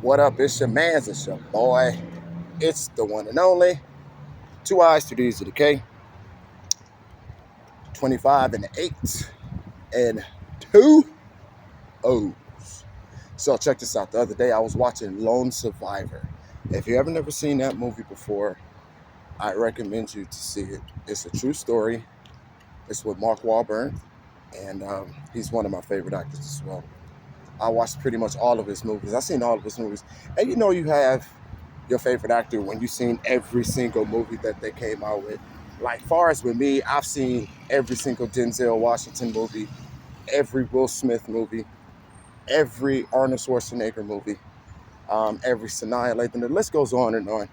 What up? It's your mans, it's your boy. It's the one and only. Two I's, two D's to the K, 25 and 8, and two O's. So check this out. The other day I was watching Lone Survivor. If you haven't ever seen that movie before, I recommend you to see it. It's a true story. It's with Mark Wahlberg, and he's one of my favorite actors as well. I watched pretty much all of his movies. I've seen all of his movies. And you know you have your favorite actor when you've seen every single movie that they came out with. Like far as with me, I've seen every single Denzel Washington movie, every Will Smith movie, every Arnold Schwarzenegger movie, every Sanaa Lathan. The list goes on and on.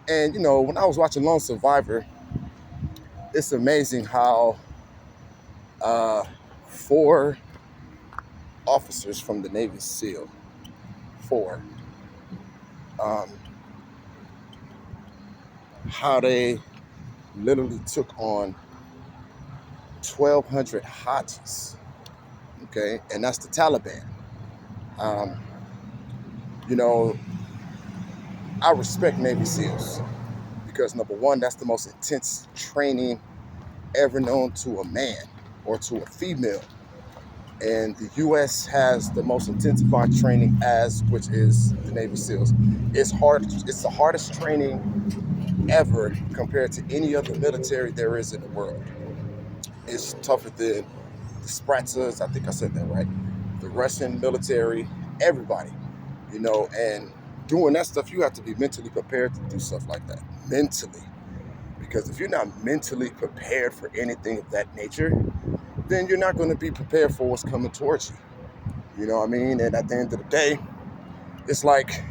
And you know, when I was watching Lone Survivor, it's amazing how uh, four officers from the Navy SEAL, four, um, how they literally took on 1,200 Hajis, okay? And that's the Taliban. Um, you know, I respect Navy SEALs because number one, that's the most intense training ever known to a man or to a female. And the U.S. has the most intensified training which is the Navy SEALs. It's hard. It's the hardest training ever compared to any other military there is in the world. It's tougher than the Spratzas, I think I said that right, the Russian military, everybody, and doing that stuff, you have to be mentally prepared to do stuff like that. Mentally. Because if you're not mentally prepared for anything of that nature, then you're not going to be prepared for what's coming towards you. You know what I mean? And at the end of the day, it's like,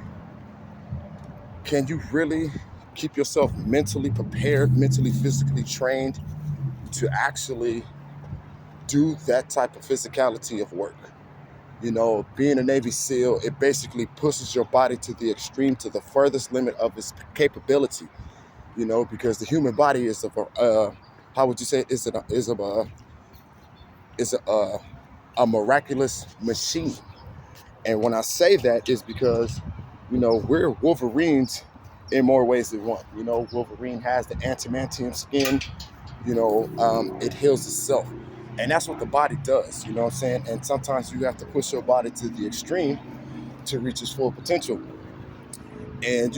can you really keep yourself mentally prepared, mentally, physically trained to actually do that type of physicality of work? You know, being a Navy SEAL, it basically pushes your body to the extreme, to the furthest limit of its capability. You know, because the human body is how would you say, a miraculous machine. And when I say that, is because, we're Wolverines in more ways than one. You know, Wolverine has the adamantium skin. It heals itself. And that's what the body does, you know what I'm saying? And sometimes you have to push your body to the extreme to reach its full potential. And,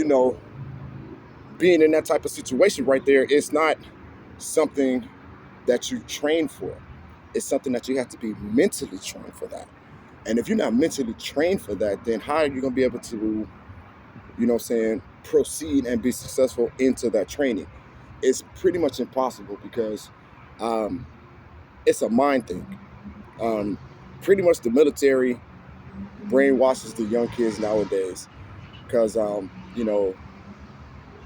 being in that type of situation right there, it's not something that you train for. It's something that you have to be mentally trained for that. And if you're not mentally trained for that, then how are you going to be able to, proceed and be successful into that training? It's pretty much impossible because um, it's a mind thing. Um, Pretty much the military brainwashes the young kids nowadays because,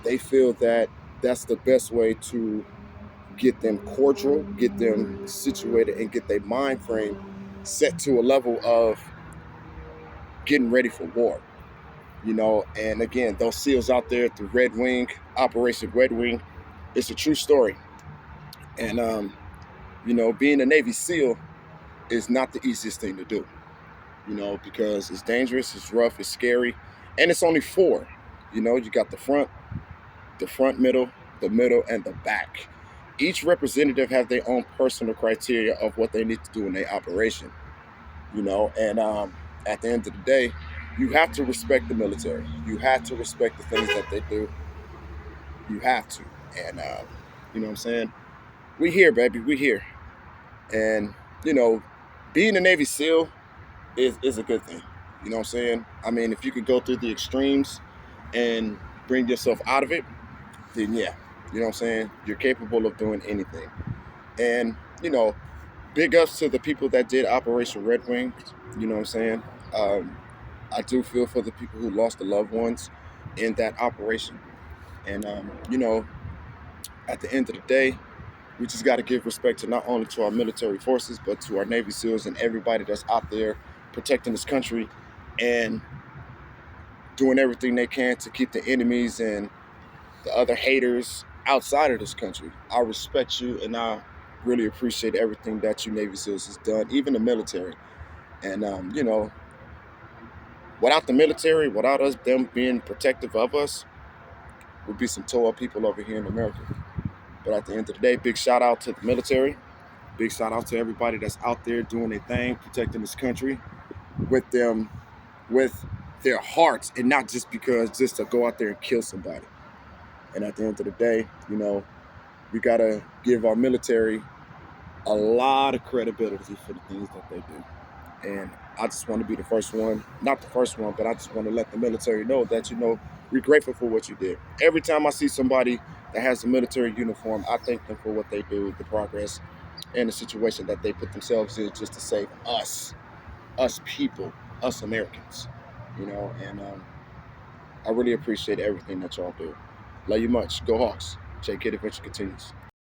they feel that that's the best way to get them cordial, get them situated, and get their mind frame set to a level of getting ready for war. And again, those SEALs out there at the Red Wing, Operation Red Wing, it's a true story. And being a Navy SEAL is not the easiest thing to do. Because it's dangerous, it's rough, it's scary, and it's only four. You got the front middle, the middle, and the back. Each representative have their own personal criteria of what they need to do in their operation. And at the end of the day, you have to respect the military. You have to respect the things that they do. You have to. And you know what I'm saying? We here, baby. We here. And you know, being a Navy SEAL is a good thing. You know what I'm saying? I mean, if you could go through the extremes and bring yourself out of it, then yeah, you know what I'm saying? You're capable of doing anything. And, big ups to the people that did Operation Red Wing. You know what I'm saying? Um, I do feel for the people who lost their loved ones in that operation. And, at the end of the day, we just got to give respect to not only to our military forces, but to our Navy SEALs and everybody that's out there protecting this country and doing everything they can to keep the enemies and the other haters outside of this country. I respect you and I really appreciate everything that you Navy SEALs has done, even the military. And, Without the military, without us, them being protective of us, would be some tore up people over here in America. But at the end of the day, big shout out to the military. Big shout out to everybody that's out there doing their thing, protecting this country with them, with their hearts, and not just to go out there and kill somebody. And at the end of the day, we gotta give our military a lot of credibility for the things that they do. And I just want to be the first one, not the first one, but I just want to let the military know that, we're grateful for what you did. Every time I see somebody that has a military uniform, I thank them for what they do, the progress, and the situation that they put themselves in just to save us people, us Americans, and I really appreciate everything that y'all do. Love you much. Go Hawks. JK Adventure continues.